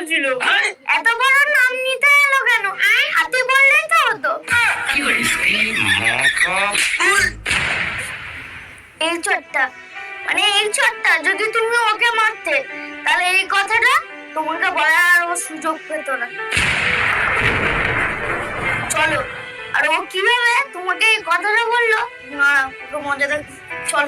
বলছিল। এত বড় নাম নিতে এলো কেন? হাতি বললেই তো হতো। এই চোরটা, মানে এই চোরটা যদি তুমি ওকে মারতে, তাহলে এই কথাটা তোমাকে বলার ও সুযোগ পেত না। চলো, আর ও কিভাবে তোমাকে এই কথাটা বললো না, ওকে মজা দেখ। চল।